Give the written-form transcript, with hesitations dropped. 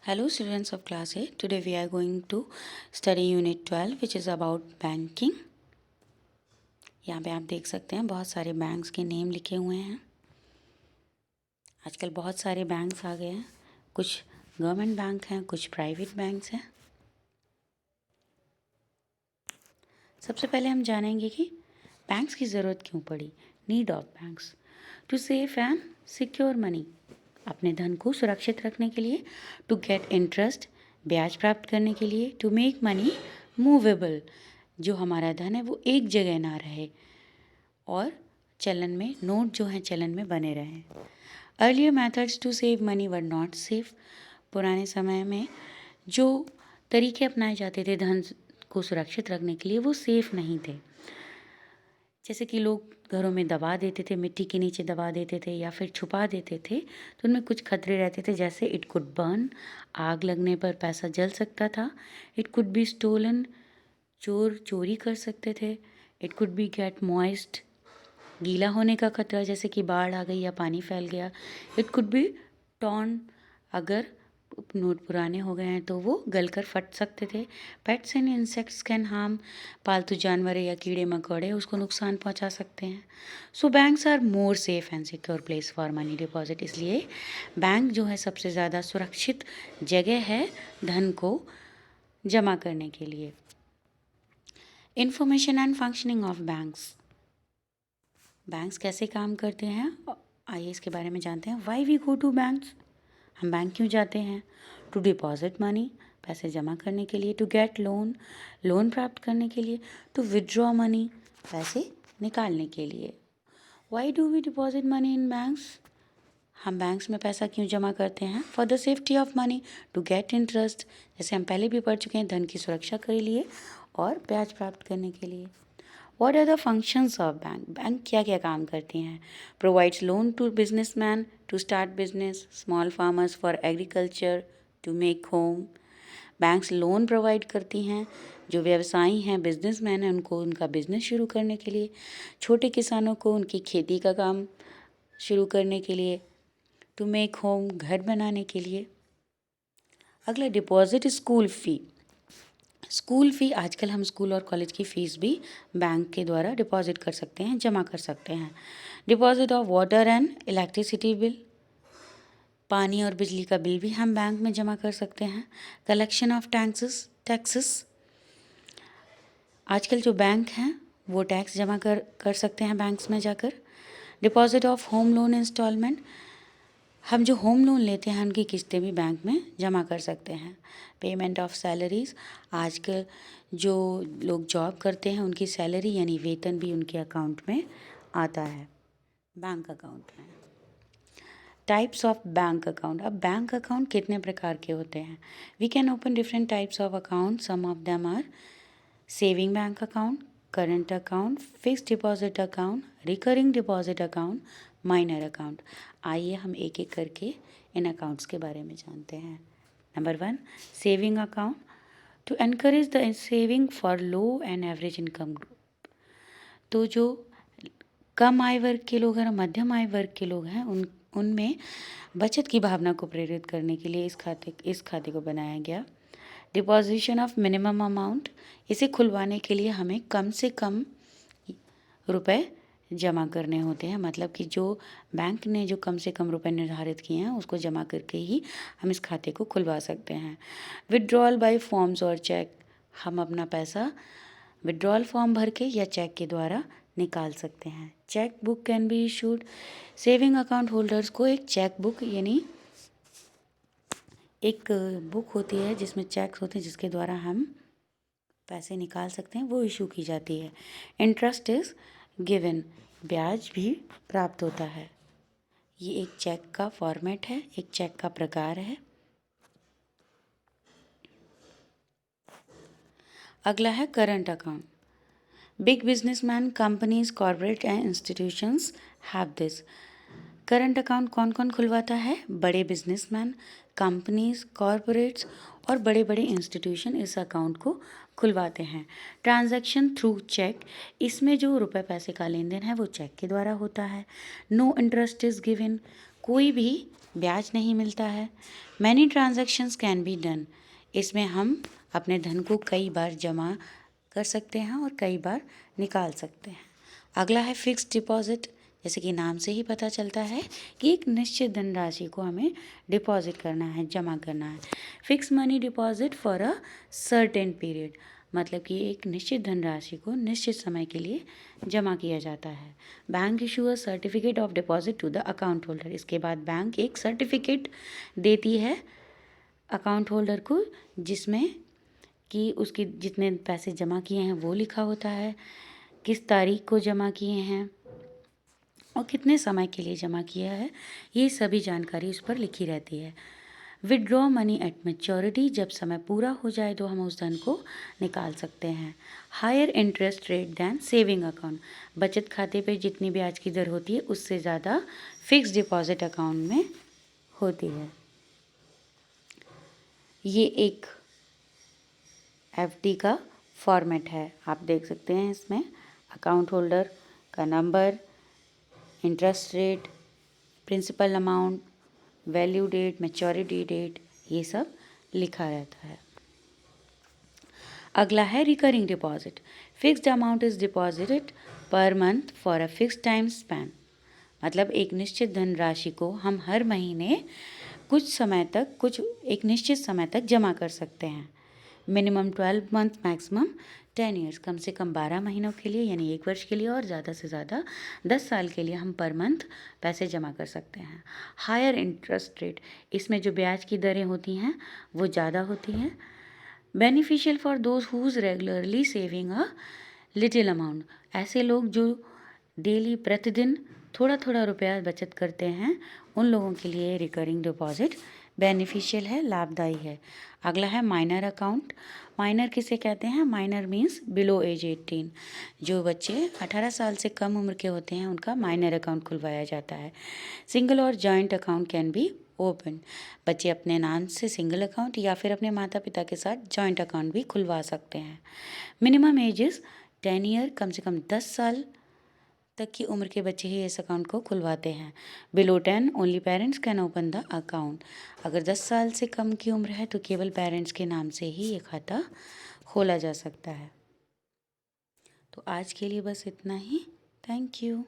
Hello students of class 8. Today we are going to study unit 12 which is about banking. यहाँ पे आप देख सकते हैं बहुत सारे बैंक्स के नेम लिखे हुए हैं। आजकल बहुत सारे बैंक्स आ गए हैं। कुछ गवर्नमेंट बैंक हैं, कुछ प्राइवेट बैंक्स हैं। सबसे पहले हम जानेंगे कि बैंक्स की ज़रूरत क्यों पड़ी। Need of banks to save and secure money, अपने धन को सुरक्षित रखने के लिए। टू गेट इंटरेस्ट, ब्याज प्राप्त करने के लिए। टू मेक मनी मूवेबल, जो हमारा धन है वो एक जगह ना रहे और चलन में, नोट जो हैं चलन में बने रहें। Earlier methods to save money were not safe, पुराने समय में जो तरीके अपनाए जाते थे धन को सुरक्षित रखने के लिए वो सेफ नहीं थे। जैसे कि लोग घरों में दबा देते थे, मिट्टी के नीचे दबा देते थे या फिर छुपा देते थे, तो उनमें कुछ खतरे रहते थे, जैसे इट कुड बर्न, आग लगने पर पैसा जल सकता था। इट कुड बी स्टोलन, चोर चोरी कर सकते थे। It could be get moist, गीला होने का खतरा, जैसे कि बाढ़ आ गई या पानी फैल गया। इट कुड बी टॉर्न, अगर नोट पुराने हो गए हैं तो वो गलकर फट सकते थे। Pets and insects can harm, पालतू जानवर या कीड़े मकोड़े उसको नुकसान पहुंचा सकते हैं। So banks are more safe and secure place for money deposit, इसलिए बैंक जो है सबसे ज़्यादा सुरक्षित जगह है धन को जमा करने के लिए। Information and functioning of banks, banks कैसे काम करते हैं आइए इसके बारे में जानते हैं। Why we go to banks, हम बैंक क्यों जाते हैं। टू डिपॉजिट मनी, पैसे जमा करने के लिए। टू गेट लोन, लोन प्राप्त करने के लिए। टू विदड्रॉ मनी, पैसे निकालने के लिए। Why do we deposit money in banks, हम बैंक्स में पैसा क्यों जमा करते हैं। For the safety of money, to get interest, जैसे हम पहले भी पढ़ चुके हैं, धन की सुरक्षा के लिए और ब्याज प्राप्त करने के लिए। What are the functions of bank? Bank क्या क्या काम करती हैं। Provides loan to businessmen to start business, small farmers for agriculture, to make home. Banks loan provide करती हैं, जो व्यवसायी हैं, बिजनेसमैन हैं, उनको उनका बिजनेस शुरू करने के लिए। छोटे किसानों को उनकी खेती का काम शुरू करने के लिए। टू मेक होम, घर बनाने के लिए। अगला डिपॉजिट स्कूल फ़ी, स्कूल फ़ी, आजकल हम स्कूल और कॉलेज की फ़ीस भी बैंक के द्वारा डिपॉजिट कर सकते हैं, जमा कर सकते हैं। Deposit of water and electricity bill, पानी और बिजली का बिल भी हम बैंक में जमा कर सकते हैं। कलेक्शन ऑफ टैक्सेस, आजकल जो बैंक हैं वो टैक्स जमा कर सकते हैं बैंक्स में जाकर। Deposit of home loan instalment, हम जो होम लोन लेते हैं उनकी किस्तें भी बैंक में जमा कर सकते हैं। पेमेंट ऑफ सैलरीज़, आजकल जो लोग जॉब करते हैं उनकी सैलरी यानी वेतन भी उनके अकाउंट में आता है, बैंक अकाउंट में। टाइप्स ऑफ बैंक अकाउंट, अब बैंक अकाउंट कितने प्रकार के होते हैं। We can open different types of account, some of them are saving bank account, current account, fixed deposit account, recurring deposit account, minor account. आइए हम एक एक करके इन अकाउंट्स के बारे में जानते हैं। Number 1, saving account, to encourage the saving for low and average income group, तो जो कम आय वर्ग के लोग हैं और मध्यम आय वर्ग के लोग हैं उनमें बचत की भावना को प्रेरित करने के लिए इस खाते को बनाया गया। डिपॉजिशन ऑफ मिनिमम अमाउंट, इसे खुलवाने के लिए हमें कम से कम रुपए जमा करने होते हैं, मतलब कि जो बैंक ने जो कम से कम रुपए निर्धारित किए हैं उसको जमा करके ही हम इस खाते को खुलवा सकते हैं। विड्रॉल बाय फॉर्म्स और चेक, हम अपना पैसा विड्रॉल फॉर्म भर के या चेक के द्वारा निकाल सकते हैं। Cheque book can be issued, saving account holders को एक चेक बुक यानी एक बुक होती है जिसमें चेक्स होते हैं जिसके द्वारा हम पैसे निकाल सकते हैं, वो इशू की जाती है। इंटरेस्ट इज़ गिवन, ब्याज भी प्राप्त होता है। ये एक चेक का फॉर्मेट है, एक चेक का प्रकार है। अगला है current account. Big businessman, companies, corporate and institutions have this. Current account कौन कौन खुलवाता है। बड़े बिजनेसमैन, कंपनीज, कॉरपोरेट्स और बड़े बड़े इंस्टीट्यूशन इस अकाउंट को खुलवाते हैं। ट्रांजैक्शन थ्रू चेक, इसमें जो रुपए पैसे का लेन देन है वो चेक के द्वारा होता है। नो इंटरेस्ट इज़ गिवन, कोई भी ब्याज नहीं मिलता है। Many transactions can be done, इसमें हम अपने धन को कई बार जमा कर सकते हैं और कई बार निकाल सकते हैं। अगला है फिक्स्ड डिपॉजिट। जैसे कि नाम से ही पता चलता है कि एक निश्चित धनराशि को हमें डिपॉजिट करना है, जमा करना है। Fix money deposit for a certain period, मतलब कि एक निश्चित धनराशि को निश्चित समय के लिए जमा किया जाता है। Bank issue a certificate of deposit to the account holder, इसके बाद बैंक एक सर्टिफिकेट देती है अकाउंट होल्डर को, जिसमें कि उसके जितने पैसे जमा किए हैं वो लिखा होता है, किस तारीख को जमा किए हैं और कितने समय के लिए जमा किया है, ये सभी जानकारी उस पर लिखी रहती है। विड्रॉ मनी एट मैच्योरिटी, जब समय पूरा हो जाए तो हम उस धन को निकाल सकते हैं। Higher interest rate than saving account, बचत खाते पे जितनी ब्याज की दर होती है उससे ज़्यादा फिक्स डिपॉजिट अकाउंट में होती है। ये एक एफडी का फॉर्मेट है, आप देख सकते हैं। इसमें अकाउंट होल्डर का number, interest rate, principal amount, value date, maturity date, ये सब लिखा रहता है। अगला है recurring deposit. Fixed amount is deposited per month for a fix time span, मतलब एक निश्चित धनराशि को हम हर महीने एक निश्चित समय तक जमा कर सकते हैं। मिनिमम 12 मंथ, मैक्सिमम 10 ईयर्स, कम से कम 12 महीनों के लिए यानी 1 वर्ष के लिए, और ज़्यादा से ज़्यादा 10 साल के लिए हम पर मंथ पैसे जमा कर सकते हैं। हायर इंटरेस्ट रेट, इसमें जो ब्याज की दरें होती हैं वो ज़्यादा होती हैं। Beneficial for those who regularly saving a little amount, ऐसे लोग जो डेली प्रतिदिन थोड़ा थोड़ा रुपया बचत करते हैं, उन लोगों के लिए रिकरिंग डिपॉजिट बेनिफिशियल है, लाभदायी है। अगला है माइनर अकाउंट। माइनर किसे कहते हैं? माइनर मीन्स बिलो एज 18, जो बच्चे 18 साल से कम उम्र के होते हैं उनका माइनर अकाउंट खुलवाया जाता है। सिंगल और joint account can be open, बच्चे अपने नाम से सिंगल अकाउंट या फिर अपने माता पिता के साथ जॉइंट अकाउंट भी खुलवा सकते हैं। मिनिमम एज इज़ 10 ईयर, कम से कम 10 साल तक की उम्र के बच्चे ही इस अकाउंट को खुलवाते हैं। Below 10 only parents can open the account, अगर 10 साल से कम की उम्र है तो केवल पेरेंट्स के नाम से ही ये खाता खोला जा सकता है। तो आज के लिए बस इतना ही। Thank you.